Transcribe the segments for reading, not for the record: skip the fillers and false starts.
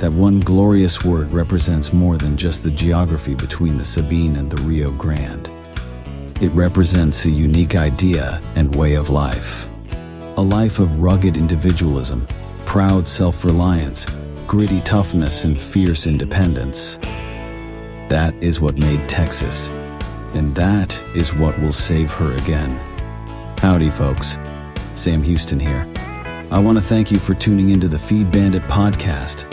that one glorious word represents more than just the geography between the Sabine and the Rio Grande. It represents a unique idea and way of life. A life of rugged individualism, proud self-reliance, gritty toughness, and fierce independence. That is what made Texas, and that is what will save her again. Howdy, folks. Sam Houston here. I want to thank you for tuning into the Feed Bandit podcast.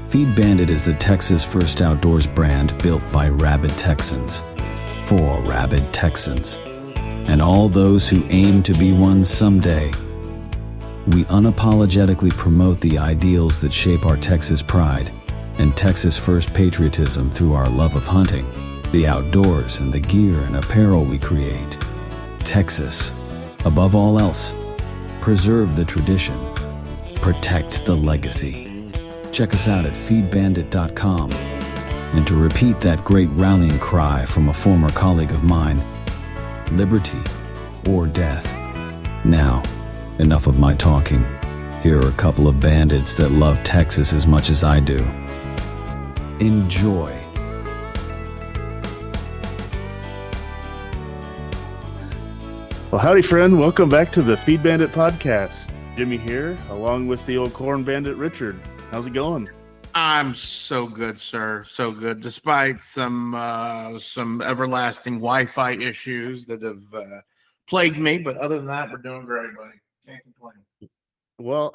Feed Bandit is the Texas first outdoors brand built by rabid Texans, for rabid Texans, and all those who aim to be one someday. We unapologetically promote the ideals that shape our Texas pride and Texas first patriotism through our love of hunting, the outdoors, and the gear and apparel we create. Texas, above all else, preserve the tradition, protect the legacy. Check us out at feedbandit.com. And to repeat that great rallying cry from a former colleague of mine, liberty or death. Now, enough of my talking. Here are a couple of bandits that love Texas as much as I do. Enjoy. Well, howdy, friend. Welcome back to the Feed Bandit podcast. Jimmy here, along with the old corn bandit, Richard. How's it going? I'm so good, sir. So good, despite some everlasting Wi-Fi issues that have plagued me. But other than that, we're doing great, buddy. Can't complain. Well,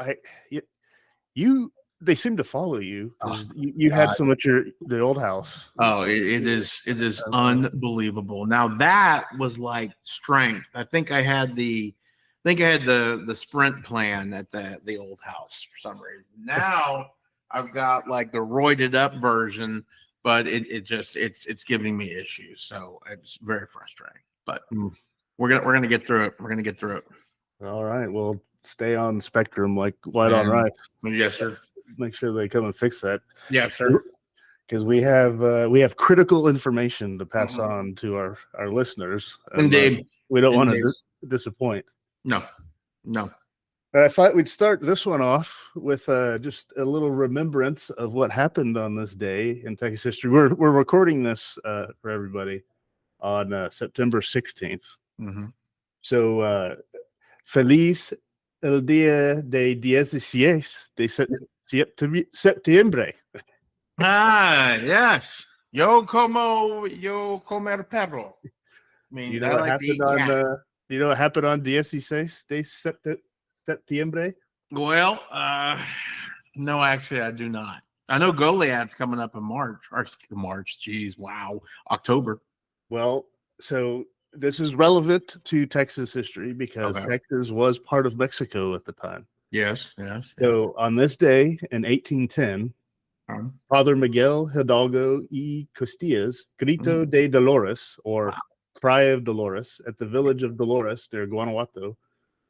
they seem to follow you. You had some at the old house. Oh, it is unbelievable. Now that was like strength. I think I had the sprint plan at the old house for some reason. Now I've got like the roided up version, but it's giving me issues. So it's very frustrating. But we're gonna get through it. We're gonna get through it. All right. Well, stay on Spectrum like white on rice. Yes, sir. Make sure they come and fix that. Yes, sir. Because we have critical information to pass on to our listeners. Indeed. We don't want to disappoint. No. I thought we'd start this one off with just a little remembrance of what happened on this day in Texas history. We're recording this for everybody on September 16th. Mm-hmm. So, Feliz el día de Diez y Seis de septiembre. Yes. Yo comer perro. I mean, You know what happened on? You know what happened on Diez y Seis de septiembre? Well, no, actually, I do not. I know Goliad's coming up in March. Geez, wow, October. Well, so this is relevant to Texas history because Texas was part of Mexico at the time. Yes. So on this day in 1810, Father Miguel Hidalgo y Costillas, Grito de Dolores, or Cry of Dolores, at the village of Dolores near Guanajuato,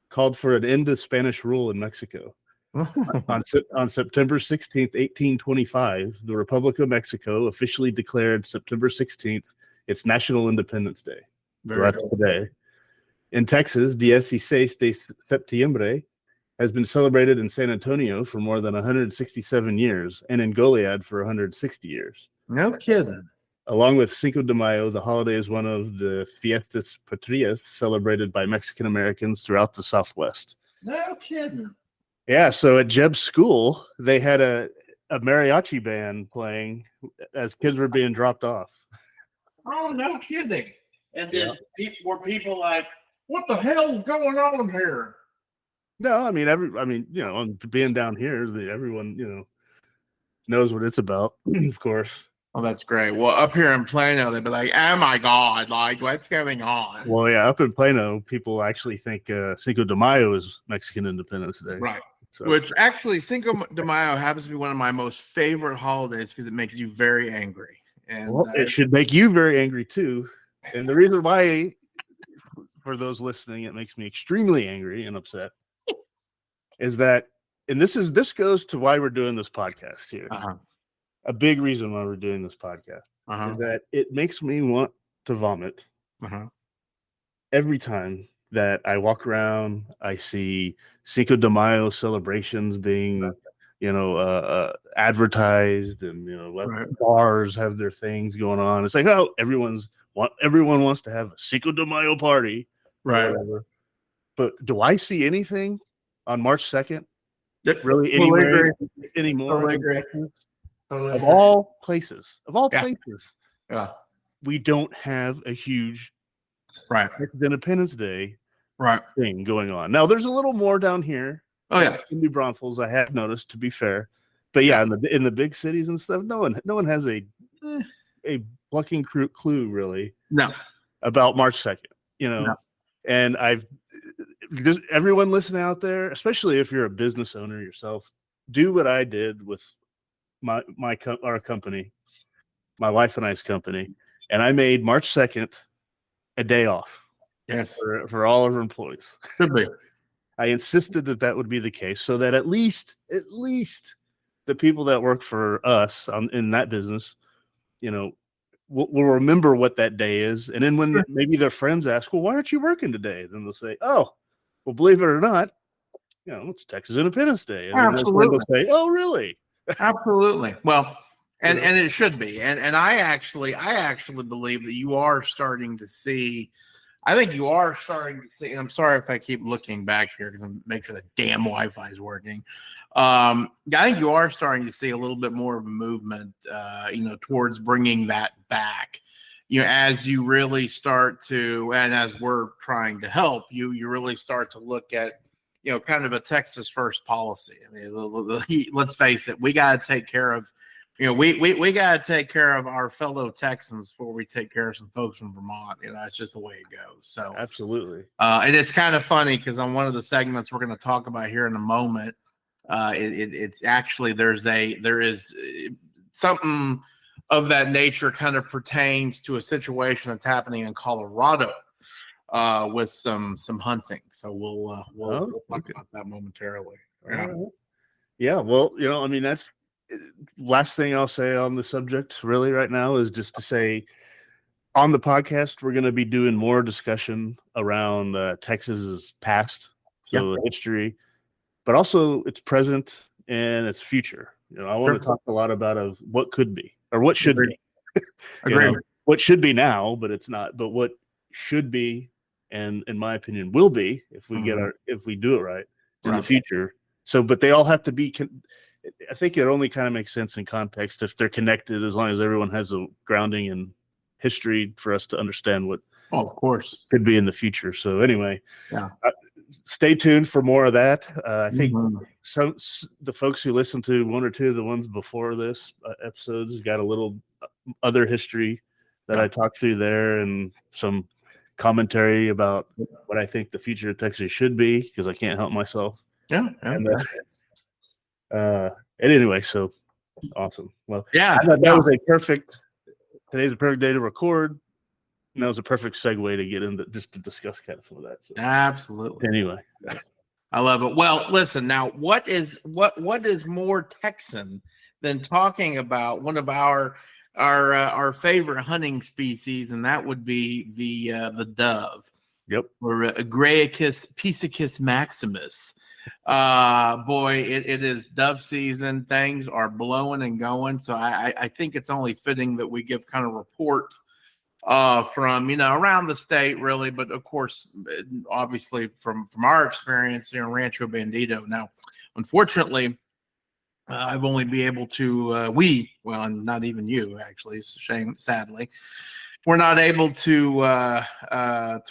called for an end to Spanish rule in Mexico. On September 16th, 1825, the Republic of Mexico officially declared September 16th its National Independence Day. That's today. In Texas, Diez y Seis de septiembre has been celebrated in San Antonio for more than 167 years and in Goliad for 160 years. No kidding. Along with Cinco de Mayo, the holiday is one of the fiestas patrias celebrated by Mexican Americans throughout the Southwest. No kidding. Yeah, so at Jeb's school, they had a mariachi band playing as kids were being dropped off. Oh, no kidding. And then were people like, what the hell's going on here? No, I mean, being down here, everyone, knows what it's about, of course. Oh, that's great. Well, up here in Plano, they'd be like, oh my God, like, what's going on? Well, yeah, up in Plano, people actually think Cinco de Mayo is Mexican Independence Day. Right. So. Which actually, Cinco de Mayo happens to be one of my most favorite holidays because it makes you very angry. And it should make you very angry too. And the reason why, for those listening, it makes me extremely angry and upset is that, and this goes to why we're doing this podcast here. A big reason why we're doing this podcast is that it makes me want to vomit every time that I walk around. I see Cinco de Mayo celebrations being advertised, and Right. bars have their things going on. It's like, oh, everyone wants to have a Cinco de Mayo party or Right. whatever. But do I see anything on March 2nd Yep. really Totally anywhere agree. anymore Totally in agree. Texas? Totally Of agree. all places, Yeah. Yeah. we don't have a huge Right. Texas Independence Day Right. thing going on. Now, there's a little more down here. Oh yeah. In New Braunfels, I have noticed, to be fair. But yeah, in the big cities and stuff, no one has a plucking clue really No. about March 2nd. No. And just everyone listening out there, especially if you're a business owner yourself, do what I did with our company, my wife and I's company, and I made March 2nd a day off. Yes. For all of our employees. Should be. I insisted that would be the case, so that at least the people that work for us in that business, will remember what that day is. And then when maybe their friends ask, well, why aren't you working today? Then they'll say, oh, well, believe it or not, it's Texas Independence Day. And Absolutely. They'll say, oh, really? Absolutely. Well, and it should be. And I actually believe that you are starting to see. I think you are starting to see. I'm sorry if I keep looking back here because I'm making sure the damn Wi-Fi is working. I think you are starting to see a little bit more of a movement, towards bringing that back. As you really start to, and as we're trying to help you, you really start to look at, kind of a Texas first policy. I mean, let's face it, we got to take care of. We got to take care of our fellow Texans before we take care of some folks from Vermont. It's just the way it goes. So absolutely. And it's kind of funny because on one of the segments we're going to talk about here in a moment, it's actually there is something of that nature kind of pertains to a situation that's happening in Colorado with some hunting. So we'll talk about that momentarily. Yeah. Yeah. Well, I mean, that's last thing I'll say on the subject really right now is just to say on the podcast, we're going to be doing more discussion around Texas's past, so history, but also its present and its future. I want to talk a lot about what could be or what should be. What should be now, but it's not. But what should be, and in my opinion, will be if we if we do it right in the future. So, but they all have to be. I think it only kind of makes sense in context if they're connected, as long as everyone has a grounding in history for us to understand what, of course, could be in the future. So anyway, stay tuned for more of that. I think the folks who listened to one or two of the ones before this episodes got a little other history that I talked through there, and some commentary about what I think the future of Texas should be, because I can't help myself. And anyway, so awesome. Well, I thought that was today's a perfect day to record. And that was a perfect segue to get into just to discuss kind of some of that. So. Absolutely. Anyway, I love it. Well, listen, now what is more Texan than talking about one of our favorite hunting species, and that would be the dove. Yep. Or Graicus piscicus maximus. Boy, it is dove season. Things are blowing and going. So I think it's only fitting that we give kind of report from around the state, really, but of course, obviously from our experience in Rancho Bandito. Now, unfortunately, I've only been able to and not even you, actually. It's a shame, sadly. We're not able to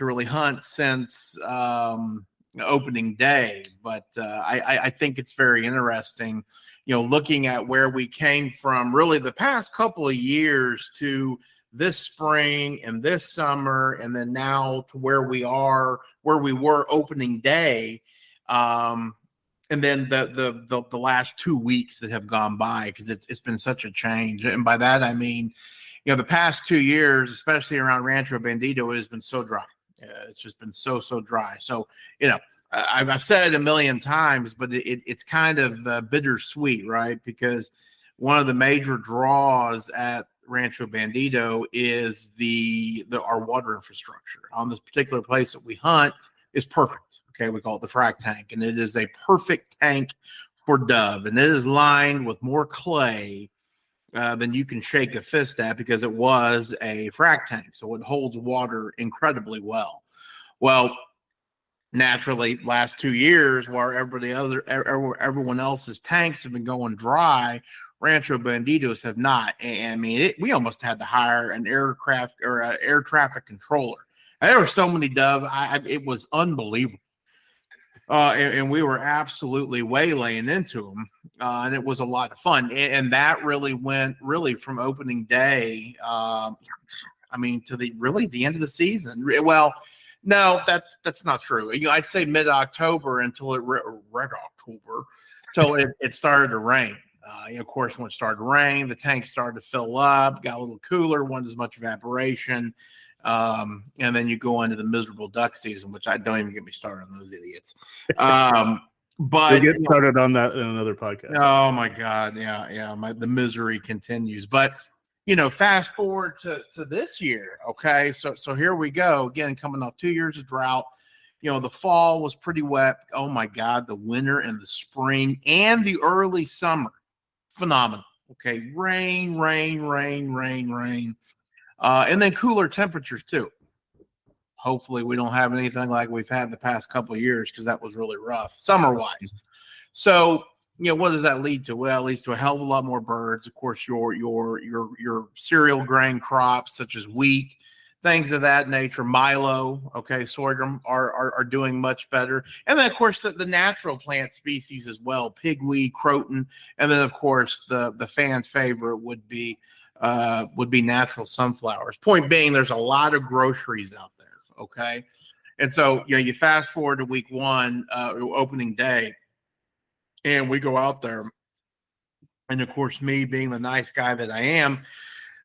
really hunt since opening day, but I think it's very interesting, looking at where we came from really the past couple of years to this spring and this summer, and then now to where we were opening day, and then the last 2 weeks that have gone by, because it's been such a change. And by that I mean, the past 2 years, especially around Rancho Bandito, it has been so dry. It's just been so dry. So I've said it a million times, but it's kind of bittersweet, right? Because one of the major draws at Rancho Bandito is our water infrastructure. On this particular place that we hunt is perfect. Okay, we call it the frac tank, and it is a perfect tank for dove, and it is lined with more clay than you can shake a fist at, because it was a frac tank, so it holds water incredibly well. Well, naturally, last 2 years, where everyone else's tanks have been going dry, Rancho Banditos have not. And I mean, we almost had to hire an aircraft or an air traffic controller. And there were so many dove, it was unbelievable. And we were absolutely waylaying into them, and it was a lot of fun. And that really went from opening day, to the end of the season. Well, no, that's not true. I'd say mid-October until red October, till it started to rain. Of course, when it started to rain, the tank started to fill up, got a little cooler, wasn't as much evaporation. And then you go into the miserable duck season, which I don't even get me started on those idiots. But we'll get started on that in another podcast. Oh my God. Yeah. The misery continues, but fast forward to this year. Okay. So here we go again, coming off 2 years of drought. The fall was pretty wet. Oh my God. The winter and the spring and the early summer, phenomenal. Okay. Rain. And then cooler temperatures too. Hopefully we don't have anything like we've had the past couple of years, because that was really rough summer wise. So, what does that lead to? Well, it leads to a hell of a lot more birds. Of course, your cereal grain crops such as wheat, things of that nature, milo, okay, sorghum are doing much better. And then of course the natural plant species as well, pigweed, croton, and then of course the fan favorite would be natural sunflowers. Point being, there's a lot of groceries out there. Okay. And so, you fast forward to week 1, opening day, and we go out there. And of course, me being the nice guy that I am,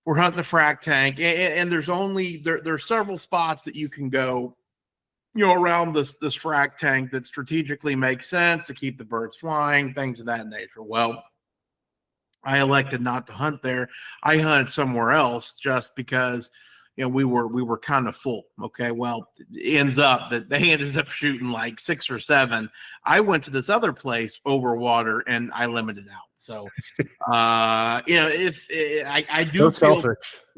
we're hunting the frac tank, and there's there are several spots that you can go, around this frac tank that strategically makes sense to keep the birds flying, things of that nature. Well, I elected not to hunt there. I hunted somewhere else just because, we were kind of full. Okay. Well, it ends up that they ended up shooting like 6 or 7. I went to this other place over water and I limited out. So, if I do feel,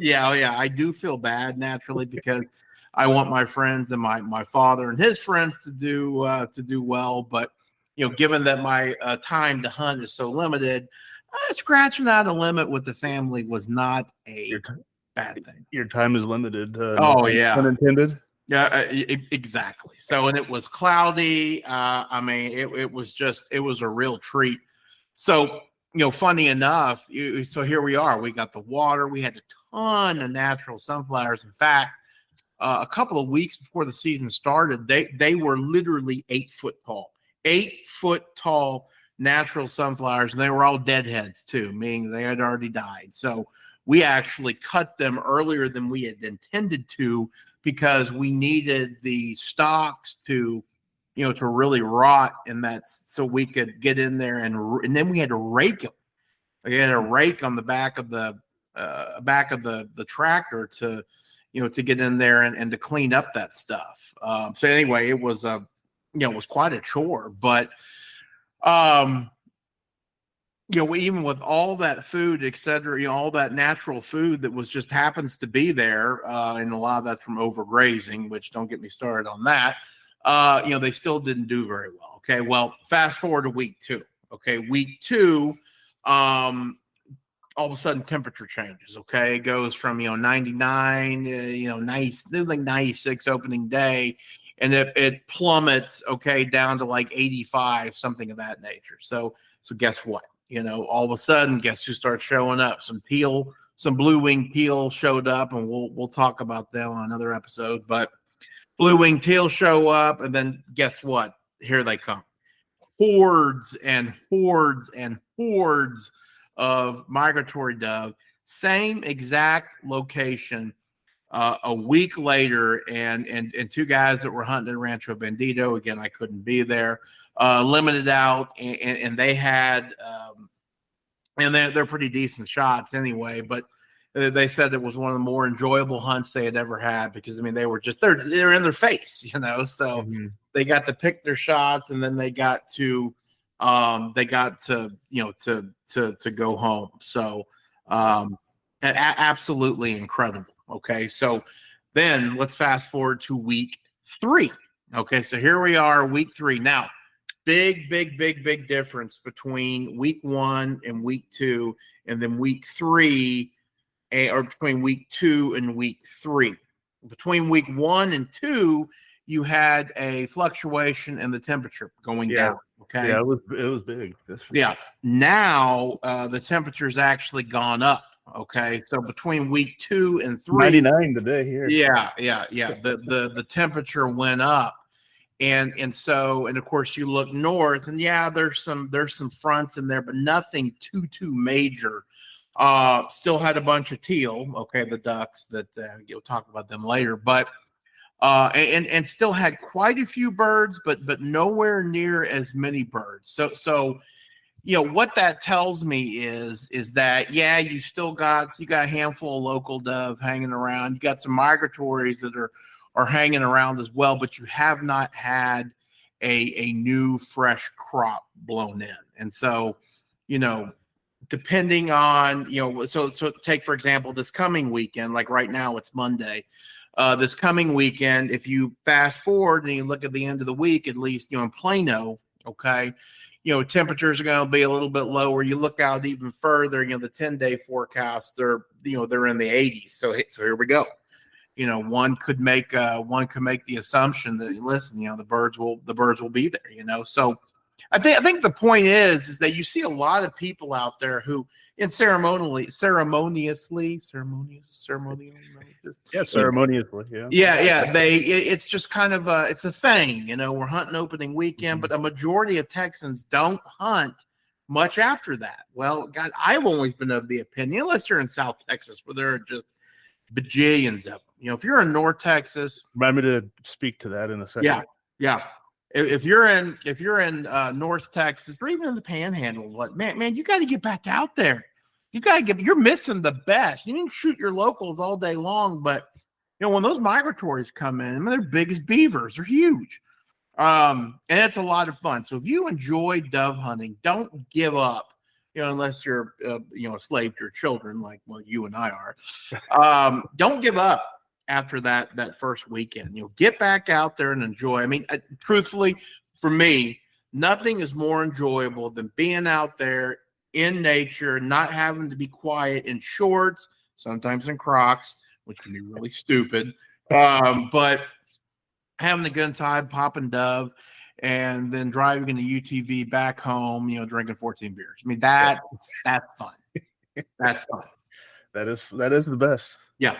I do feel bad naturally, because I want my friends and my father and his friends to do well. But, given that my time to hunt is so limited, scratching out a limit with the family was not a bad thing. Your time is limited. Unintended. Yeah, exactly. So, and it was cloudy. It was a real treat. So, funny enough, so here we are. We got the water. We had a ton of natural sunflowers. In fact, a couple of weeks before the season started, they were literally 8 foot tall. 8 foot tall natural sunflowers, and they were all deadheads too, meaning they had already died. So we actually cut them earlier than we had intended to, because we needed the stalks to really rot, and so we could get in there, and then we had to rake them. We had a rake on the back of the tractor to get in there and to clean up that stuff. So anyway, it was it was quite a chore, but even with all that food, et cetera, all that natural food that was just happens to be there, and a lot of that's from overgrazing, which don't get me started on that. They still didn't do very well. Okay. Well, fast forward to week 2. Okay. Week 2, all of a sudden temperature changes. Okay. It goes from, 99, 96 opening day, and it plummets, okay, down to like 85, something of that nature. So guess what? All of a sudden, guess who starts showing up? Some blue-winged teal showed up, and we'll talk about them on another episode. But blue-winged teal show up, and then guess what? Here they come. Hordes and hordes and hordes of migratory dove. Same exact location a week later, and 2 guys that were hunting at Rancho Bandito. Again, I couldn't be there. Limited out, and they had and they're pretty decent shots anyway, but they said it was one of the more enjoyable hunts they had ever had, because they were just they're in their face, so they got to pick their shots, and then they got to they got to to go home. So absolutely incredible. Okay, so then let's fast forward to week 3. Okay, so here we are, week 3 now. Big difference between week 1 and week 2, and then week 3, or between week 2 and week 3. Between week 1 and 2, you had a fluctuation in the temperature going down. Okay. Yeah, it was big. Yeah. Now the temperature's actually gone up. Okay. So between week 2 and 3, 99 today here. Yeah. The temperature went up. And of course you look north, and there's some fronts in there, but nothing too major. Still had a bunch of teal, okay, the ducks that you'll talk about them later, but and still had quite a few birds, but nowhere near as many birds. So what that tells me is that you still got a handful of local dove hanging around. You got some migratories that are hanging around as well, but you have not had a new fresh crop blown in. And so, depending on, so take, for example, this coming weekend, like right now it's Monday, this coming weekend, if you fast forward and you look at the end of the week, at least, in Plano, okay, temperatures are going to be a little bit lower. You look out even further, the 10-day forecast, they're in the 80s. So here we go. One could make the assumption that, listen, the birds will be there, so I think the point is that you see a lot of people out there who ceremoniously, it's just kind of it's a thing, we're hunting opening weekend, but a majority of Texans don't hunt much after that. Well, God, I've always been of the opinion, unless you're in South Texas where there are just bajillions of them. If you're in North Texas, remind me to speak to that in a second. Yeah. If you're in North Texas, or even in the Panhandle, man, you got to get back out there. You're missing the best. You can shoot your locals all day long, but when those migratories come in, they're big as beavers. They're huge, and it's a lot of fun. So if you enjoy dove hunting, don't give up. Unless you're a slave to your children, like you and I are. Don't give up after that first weekend. Get back out there and enjoy. I mean, truthfully, for me, nothing is more enjoyable than being out there in nature, not having to be quiet in shorts, sometimes in Crocs, which can be really stupid, but having a good time, popping dove, and then driving in the UTV back home, drinking 14 beers. I mean, that's fun. That's fun. That is the best. Yeah,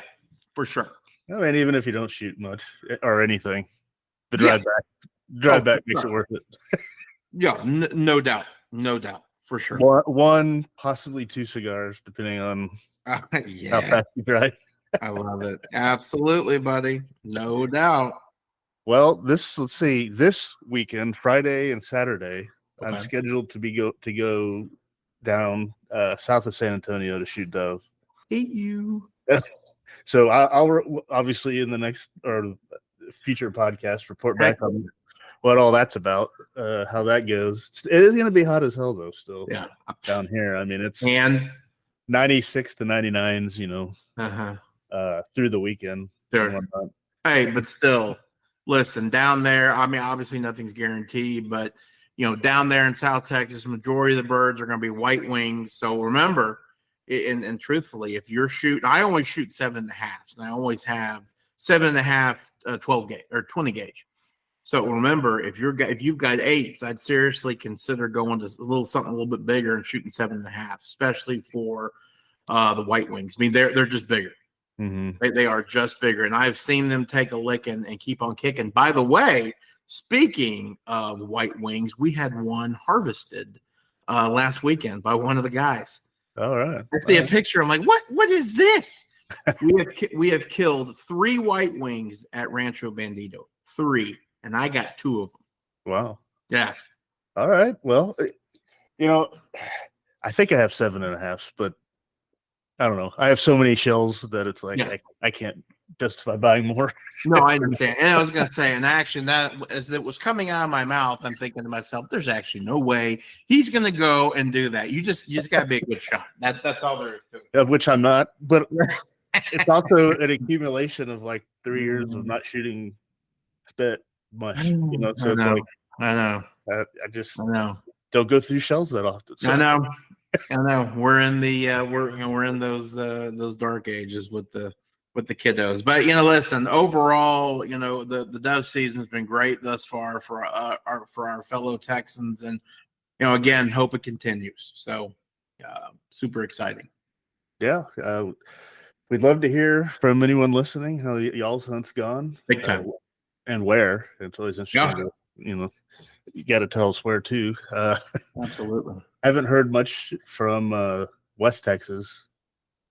for sure. I mean, even if you don't shoot much or anything, the drive back makes it worth it. Yeah, no doubt, for sure. One, possibly 2 cigars, depending on how fast you drive. I love it. Absolutely, buddy. No doubt. Well, this weekend, Friday and Saturday, okay, I'm scheduled to go down south of San Antonio to shoot dove. Hate you. So I'll obviously in the next or future podcast report back on what all that's about, how that goes. It is going to be hot as hell though. Still, down here. I mean, it's 96 to 99s. Through the weekend. Sure. Hey, but still. Listen, down there, I mean, obviously nothing's guaranteed, but, down there in South Texas, majority of the birds are going to be white wings. So remember, and truthfully, if you're shooting, I always shoot 7.5s, and I always have 7.5, 12 gauge or 20 gauge. So remember, if you've got 8s, I'd seriously consider going to something a little bit bigger and shooting 7.5, especially for the white wings. I mean, they're just bigger. Mm-hmm. They are just bigger, and I've seen them take a licking and keep on kicking. By the way, speaking of white wings, we had one harvested last weekend by one of the guys. All right. I see a picture. I'm like, what is this? we have killed 3 white wings at Rancho Bandito. 3, and I got 2 of them. Wow. Yeah. All right. Well, I think I have 7.5s, but I don't know. I have so many shells that it's like I can't justify buying more. No, I understand. And I was going to say, in action, that as it was coming out of my mouth, I'm thinking to myself, there's actually no way he's going to go and do that. You just got to be a good shot. That's all there is to it. Of which I'm not, but it's also an accumulation of like 3 years of not shooting spit much, so it's like, I know. I don't go through shells that often. So. I know. We're in the we're in those dark ages with the kiddos. But listen, overall, the dove season's been great thus far for our fellow Texans, and again, hope it continues. So super exciting. Yeah, we'd love to hear from anyone listening how y'all's hunt's gone. Big time. And where. It's always interesting to, you got to tell us where too. Absolutely. I haven't heard much from West Texas.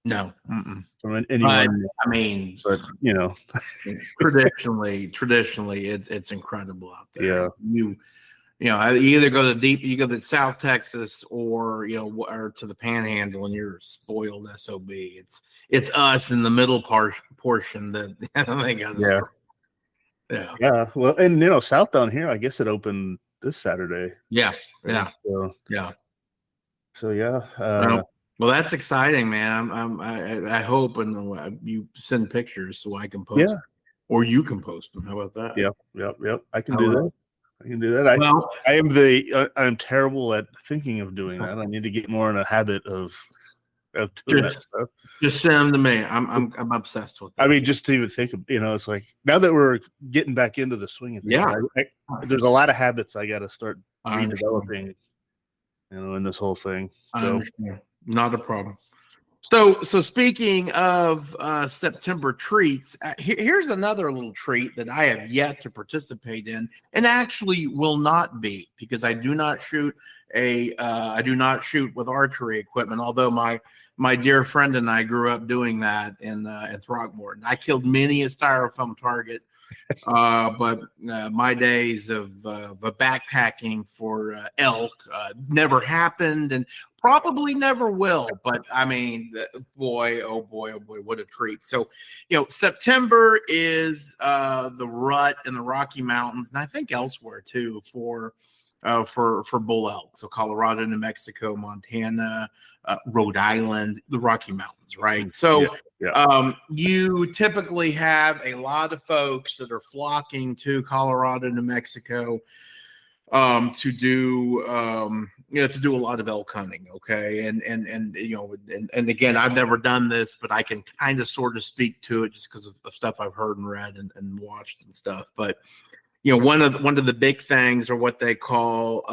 No. From anyone. But traditionally, it's incredible out there. Yeah. You either go to South Texas or or to the Panhandle, and you're a spoiled SOB. It's us in the middle portion that I think. Yeah. Well, and south down here, I guess it opened this Saturday. Yeah. So yeah. Well, that's exciting, man. I hope, and you send pictures so I can post, or you can post them. How about that? Yep. I can do that. I can do that. I'm terrible at thinking of doing that. I need to get more in a habit of doing that stuff. Just send them to me. I'm obsessed with this. I mean, just to even think of, it's like now that we're getting back into the swing of things, there's a lot of habits I got to start redeveloping, in this whole thing. So not a problem. So speaking of September treats, here's another little treat that I have yet to participate in, and actually will not be, because I do not shoot with archery equipment. Although my dear friend and I grew up doing that in Throckmorton. I killed many a styrofoam target, but my days of backpacking for elk never happened, and probably never will. But I mean, boy, oh boy, what a treat. So, September is the rut in the Rocky Mountains, and I think elsewhere too, for bull elk. So Colorado, New Mexico, Montana, Rhode Island, the Rocky Mountains, right? So you typically have a lot of folks that are flocking to Colorado, New Mexico to do a lot of elk hunting. Okay. And again, I've never done this, but I can kind of sort of speak to it just because of stuff I've heard and read and watched and stuff. But one of the big things are what they call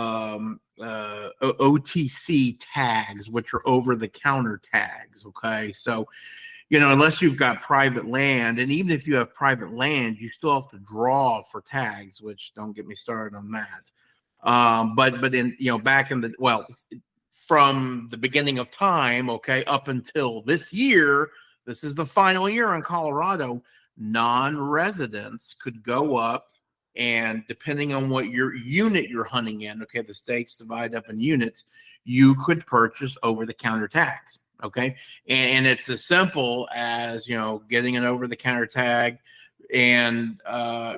OTC tags, which are over-the-counter tags. Okay, so unless you've got private land, and even if you have private land, you still have to draw for tags. Which, don't get me started on that. But in back in from the beginning of time, okay, up until this year, this is the final year in Colorado. Non-residents could go up. And depending on what your unit you're hunting in, okay, the states divide up in units, you could purchase over-the-counter tags, okay? And it's as simple as, getting an over-the-counter tag, and,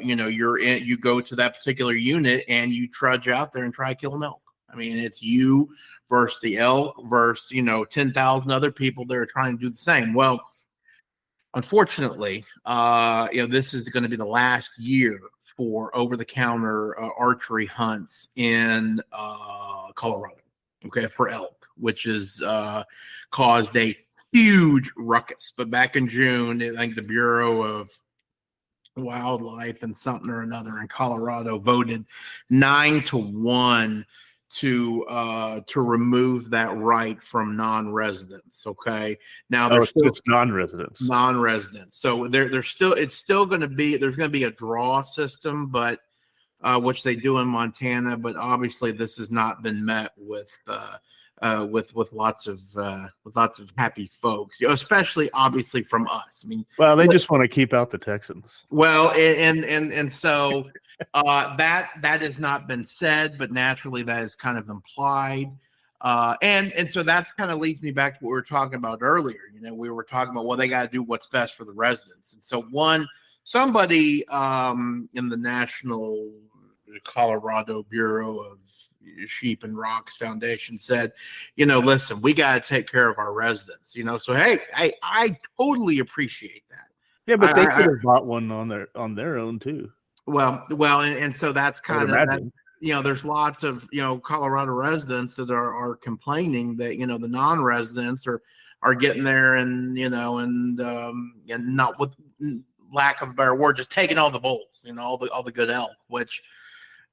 you go to that particular unit and you trudge out there and try to kill an elk. I mean, it's you versus the elk versus, 10,000 other people that are trying to do the same. Well, unfortunately, this is going to be the last year for over-the-counter archery hunts in Colorado, okay, for elk, which has caused a huge ruckus. But back in June, I think the Bureau of Wildlife and something or another in Colorado voted 9-1 to remove that right from non-residents. Okay, now there's non-residents. So there's still going to be a draw system, but which they do in Montana. But obviously, this has not been met with lots of happy folks, especially obviously from us. I mean, well, they just want to keep out the Texans. Well, and so that has not been said, but naturally that is kind of implied. And so that's kind of leads me back to what we were talking about earlier. You know, we were talking about, well, they got to do what's best for the residents. And so somebody in the National Colorado Bureau of Sheep and Rocks Foundation said, you know, listen, we got to take care of our residents, you know. So hey, I totally appreciate that. Yeah, but they could have bought one on their own too. Well, and so that's kind of that, you know, there's lots of, you know, Colorado residents that are complaining that, you know, the non-residents are getting there and, you know, and not, with lack of a better word, just taking all the bulls, you know, all the good elk, which,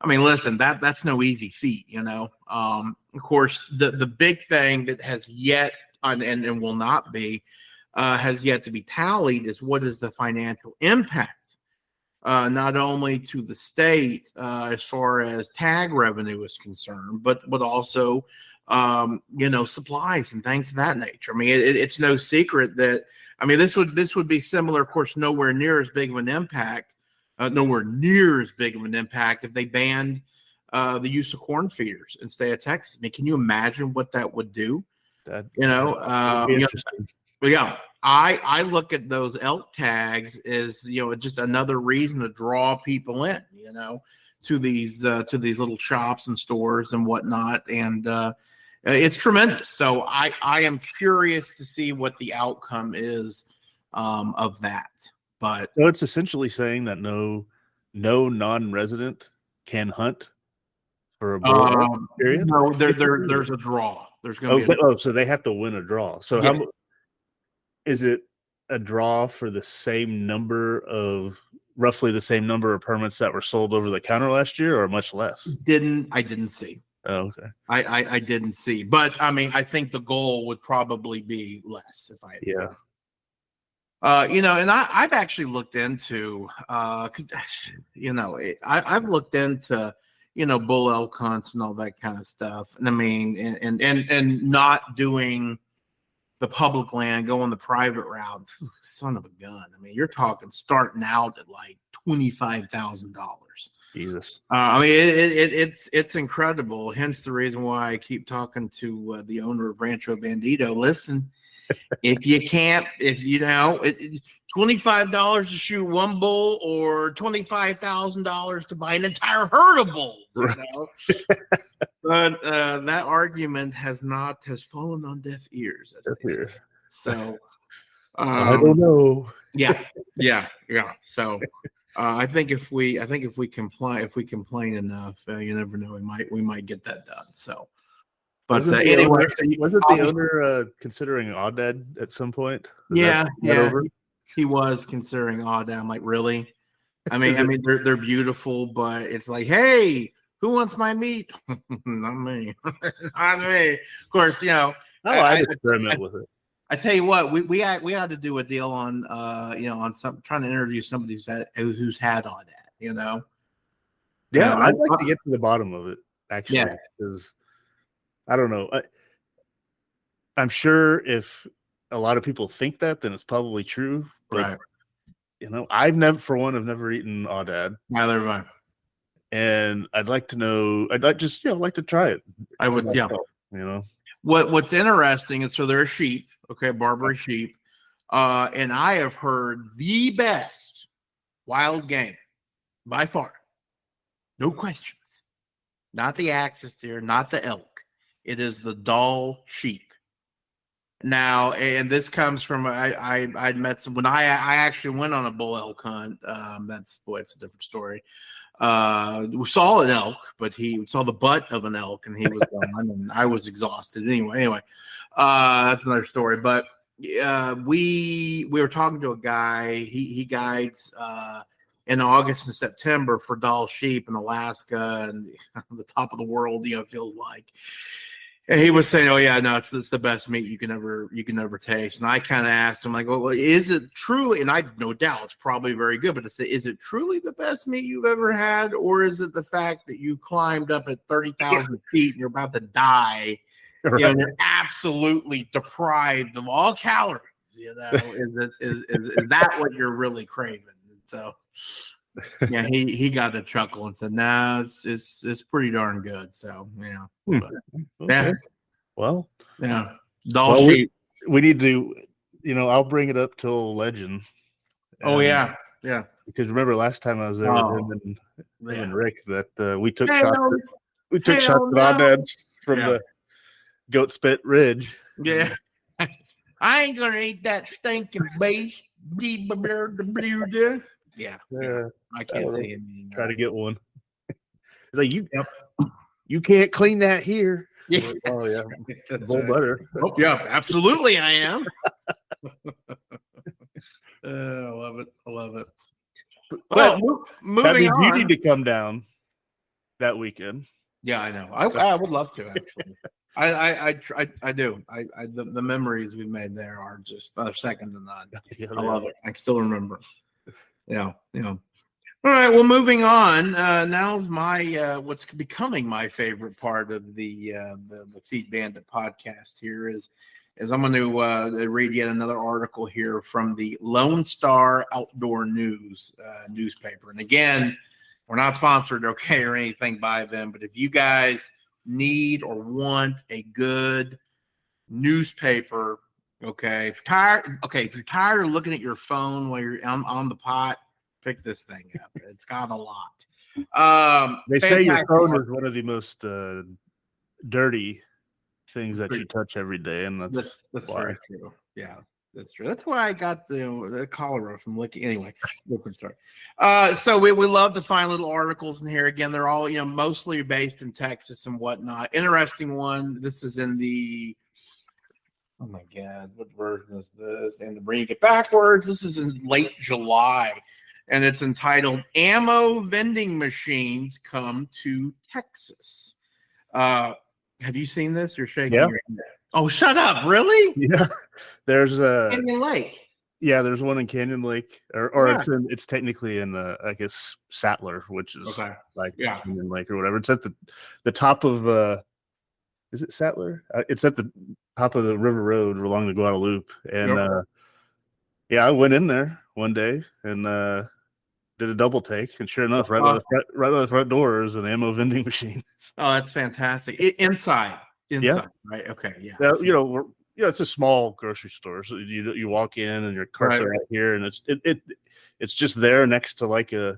I mean, listen, that's no easy feat, you know. Of course, the big thing that has yet and will not be has yet to be tallied is what is the financial impact, not only to the state as far as tag revenue is concerned, but also you know, supplies and things of that nature. I mean, it's no secret that, I mean, this would be similar, of course, nowhere near as big of an impact. Nowhere near as big of an impact if they banned the use of corn feeders in the state of Texas. I mean, can you imagine what that would do? But yeah, I look at those elk tags as, you know, just another reason to draw people in, you know, to these little shops and stores and whatnot, and it's tremendous. So I am curious to see what the outcome is of that. But so it's essentially saying that no non-resident can hunt for a bull period. No, there's a draw. There's going to be so they have to win a draw. So yeah. How is it a draw for roughly the same number of permits that were sold over the counter last year, or much less? I didn't see. Oh, okay. I didn't see, but I mean, I think the goal would probably be less if I. Yeah. You know, and I've actually looked into, you know, I've looked into, you know, bull elk hunts and all that kind of stuff. And I mean, and not doing the public land, going the private route. Son of a gun. I mean, you're talking starting out at like $25,000. Jesus. I mean, it's incredible. Hence the reason why I keep talking to the owner of Rancho Bandito. Listen. If you know, $25 to shoot one bull or $25,000 to buy an entire herd of bulls. Right. You know? But that argument has fallen on deaf ears. So I don't know. Yeah. So I think if we complain enough, you never know, we might get that done. So. But wasn't the owner considering Audad at some point? Yeah. He was considering Audad. I'm like, really? I mean, they're beautiful, but it's like, hey, who wants my meat? Not me. Not me. Of course, you know. I experiment with it. I tell you what, we had to do a deal on you know, on some trying to interview somebody who's had Audad. You know. Yeah, I'd like to get to the bottom of it actually, because. I don't know. I'm sure if a lot of people think that, then it's probably true. But, right. You know, I've never eaten Audad. Neither have I. And I'd like to know. I'd like to try it. I would, yeah. You know, what's interesting is, so they're sheep, okay, Barbary sheep, and I have heard the best wild game by far, no questions. Not the axis deer, not the elk. It is the Dall sheep. Now, and this comes from I'd met some when I actually went on a bull elk hunt. It's a different story. We saw an elk, but we saw the butt of an elk, and he was gone, and I was exhausted. Anyway, that's another story. But we were talking to a guy. He guides in August and September for Dall sheep in Alaska and the top of the world. You know, it feels like. And he was saying, "Oh yeah, no, it's the best meat you can ever taste." And I kind of asked him, like, "Well, is it truly?" And I no doubt it's probably very good, but is it truly the best meat you've ever had, or is it the fact that you climbed up at 30,000 feet and you're about to die, right. You know, and you're absolutely deprived of all calories? You know, is that what you're really craving? And so, yeah, he got a chuckle and said, "No, it's pretty darn good." So, yeah. But, okay. Well, yeah, doll sheet. We need to, I'll bring it up till Legend. Oh yeah, yeah. Because remember last time I was there with him and Rick that we took shots. We took shots at Oneds from the Goat Spit Ridge. Yeah. I ain't gonna eat that stinking beast. Yeah. I can't see him. Try to get one. Like you can't clean that here. Yeah. Oh yeah. That's Bull butter. Oh, yeah, absolutely I am. I love it. But moving on. You need to come down that weekend. Yeah, I know. I would love to actually. I do. The memories we've made there are just second to none. Yeah, I love it. I still remember. Yeah. All right. Well, moving on. Now's my what's becoming my favorite part of the Feed Bandit podcast. Here is I'm going to read yet another article here from the Lone Star Outdoor News newspaper. And again, we're not sponsored, okay, or anything by them. But if you guys need or want a good newspaper, okay, if you're tired of looking at your phone while you're on the pot, pick this thing up. It's got a lot. They say your phone is one of the most dirty things that you touch every day, and that's very true. Yeah, that's true. That's why I got the cholera from licking. Anyway, different story. So we love to find little articles in here. Again, they're all mostly based in Texas and whatnot. Interesting one. This is in the oh my god, what version is this? And to bring it backwards, this is in late July, and it's entitled "Ammo Vending Machines Come to Texas." Have you seen this? You're shaking your head. Oh, shut up. Really? Yeah. There's Canyon Lake. Yeah, there's one in Canyon Lake. Or it's technically in I guess Sattler, which is Canyon Lake or whatever. It's at the top of is it Sattler? It's at the top of the river road along the Guadalupe. And I went in there one day and did a double take, and sure enough, right by the front door is an ammo vending machine. Oh, that's fantastic! Inside, right? Okay, yeah. It's a small grocery store, so you walk in and your carts are right here, and it's just there next to like a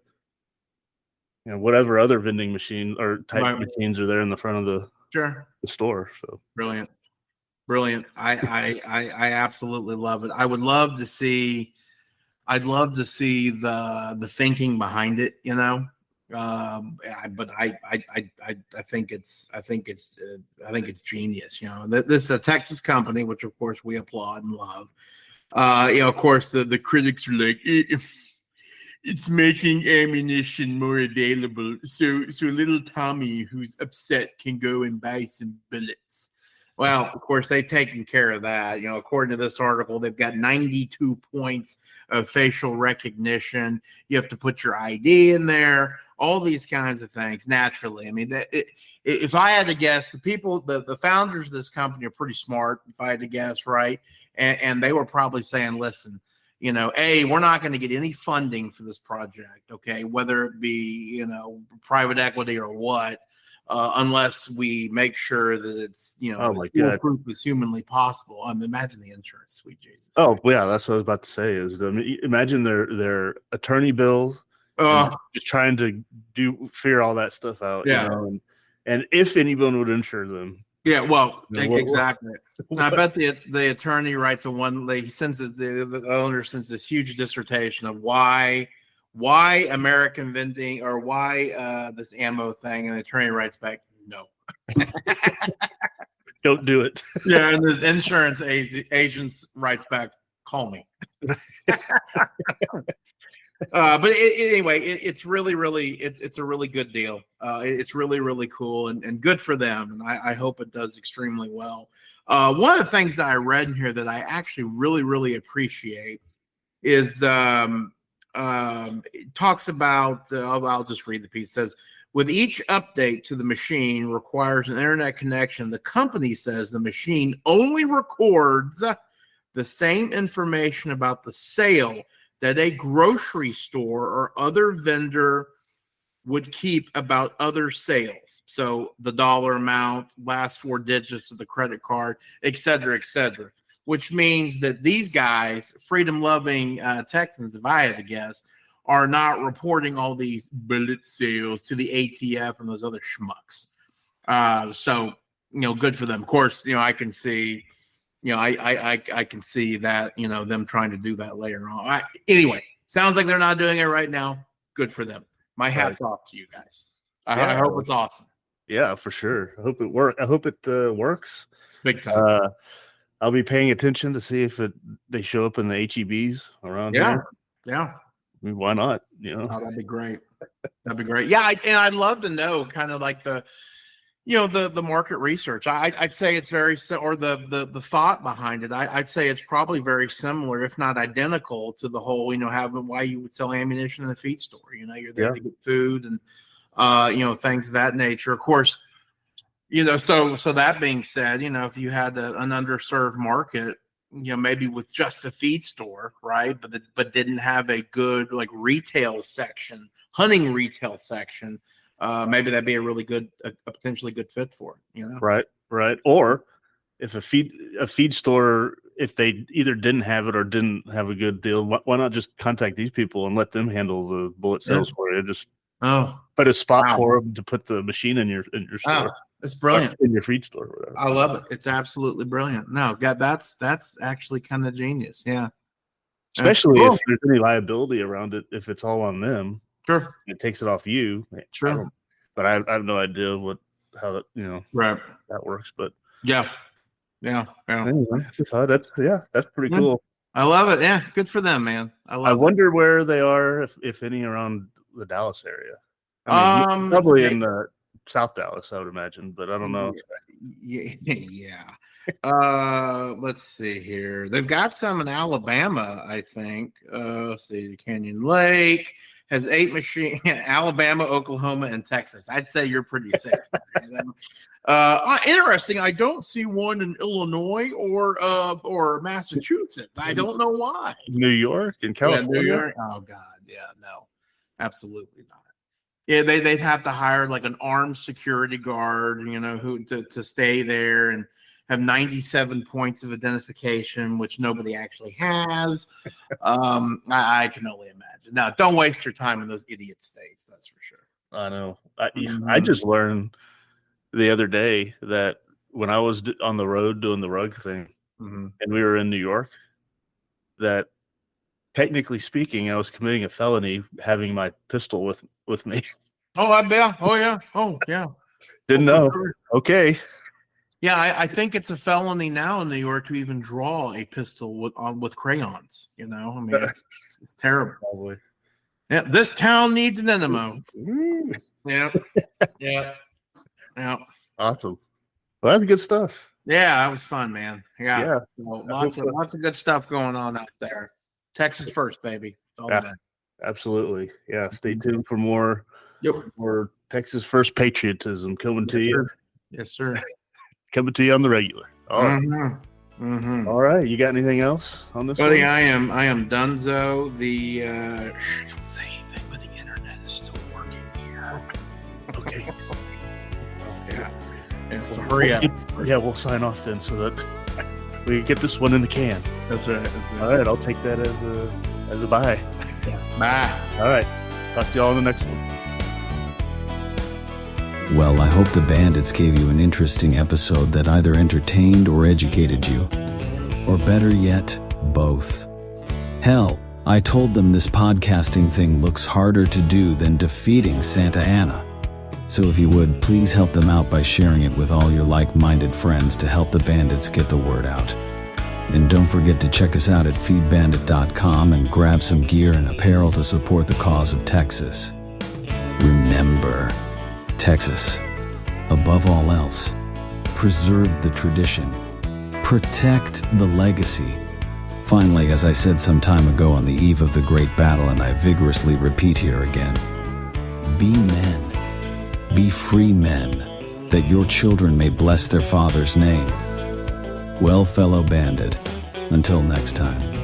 whatever other vending machine or type machines are there in the front of the store. So brilliant. I absolutely love it. I'd love to see the thinking behind it, but I think it's genius. This is a Texas company, which of course we applaud and love. Of course the critics are like, it's making ammunition more available, so little Tommy who's upset can go and buy some bullets. Well, of course, they've taken care of that. According to this article, they've got 92 points of facial recognition. You have to put your ID in there, all these kinds of things naturally. I mean, if I had to guess, the founders of this company are pretty smart, if I had to guess, right? And they were probably saying, listen, we're not going to get any funding for this project, okay, whether it be, private equity or what. Unless we make sure that it's as foolproof as humanly possible. Imagine the insurance, sweet Jesus. Oh yeah, that's what I was about to say. Imagine their attorney bill, just trying to figure all that stuff out. Yeah, and if anyone would insure them. Yeah, well, exactly. I bet the attorney writes he sends the owner sends this huge dissertation of why American vending or why this ammo thing, and the attorney writes back, no. Don't do it. Yeah, and this insurance agent writes back, call me. But anyway, it's really, really, it's a really good deal. It's really, really cool and good for them, and I hope it does extremely well. One of the things that I read in here that I actually really, really appreciate is it talks about, I'll just read the piece. It says, with each update to the machine requires an internet connection. The company says the machine only records the same information about the sale that a grocery store or other vendor would keep about other sales. So the dollar amount, last 4 digits of the credit card, et cetera, which means that these guys, freedom-loving Texans, if I had to guess, are not reporting all these bullet sales to the ATF and those other schmucks. So, good for them. Of course, I can see, I can see that, them trying to do that later on. Anyway, sounds like they're not doing it right now. Good for them. My hat's off to you guys. I hope it's awesome. Yeah, for sure. I hope it works. I hope it works. It's big time. I'll be paying attention to see if they show up in the HEBs around here. Yeah. I mean, why not? Oh, that'd be great. That'd be great. Yeah, I'd love to know kind of like the market research. I'd say it's very or the thought behind it. I'd say it's probably very similar, if not identical, to the whole having why you would sell ammunition in a feed store. You're there to get food and things of that nature. Of course, so that being said, if you had an underserved market, maybe with just a feed store, right, but didn't have a good like retail section, hunting retail section. Maybe that'd be a really good, a potentially good fit for it. Right. Or if a feed store, if they either didn't have it or didn't have a good deal, why not just contact these people and let them handle the bullet sales for you? Just put a spot for them to put the machine in your store. It's brilliant. In your feed store, or whatever. I love it. It's absolutely brilliant. No, God, that's actually kind of genius. Yeah. Especially if there's any liability around it, if it's all on them. Sure. It takes it off you. Sure. But I have no idea how that, right. that works. But yeah. Anyway, that's pretty cool. I love it. Yeah. Good for them, man. I wonder where they are, if any, around the Dallas area. Probably in South Dallas, I would imagine, but I don't know. Yeah. Let's see here. They've got some in Alabama, I think. Let's see, Canyon Lake has 8 machines. Alabama, Oklahoma, and Texas. I'd say you're pretty safe. Interesting. I don't see one in Illinois or Massachusetts. I don't know why. New York and California. New York. Oh God, yeah, no, absolutely not. Yeah, they'd have to hire like an armed security guard, who to stay there and have 97 points of identification, which nobody actually has. I can only imagine. Now, don't waste your time in those idiot states. That's for sure. I know. I just learned the other day that when I was on the road doing the rug thing, and we were in New York, that technically speaking, I was committing a felony having my pistol with me. Oh, I bet. Oh, yeah. Oh, yeah. Didn't know. Sure. Okay. Yeah, I think it's a felony now in New York to even draw a pistol with crayons. It's terrible. Probably. Yeah, this town needs an enema. Yeah. Awesome. Well, that's good stuff. Yeah, that was fun, man. Yeah. So lots of good stuff going on out there. Texas first, baby. Absolutely. Yeah. Stay tuned for more. More Texas first patriotism coming to you. Yes, sir. Coming to you on the regular. All right. All right. You got anything else on this? Buddy, I am donezo. Don't say anything, but the internet is still working here. Okay. Yeah. So hurry up. Yeah, we'll sign off then so that we can get this one in the can. That's right. All right. I'll take that as a bye. Bye. All right. Talk to you all in the next one. Well, I hope the Bandits gave you an interesting episode that either entertained or educated you. Or better yet, both. Hell, I told them this podcasting thing looks harder to do than defeating Santa Anna. So if you would, please help them out by sharing it with all your like-minded friends to help the Bandits get the word out. And don't forget to check us out at feedbandit.com and grab some gear and apparel to support the cause of Texas. Remember, Texas, above all else, preserve the tradition, protect the legacy. Finally, as I said some time ago on the eve of the great battle, and I vigorously repeat here again, be men, be free men, that your children may bless their father's name. Well, fellow bandit, until next time.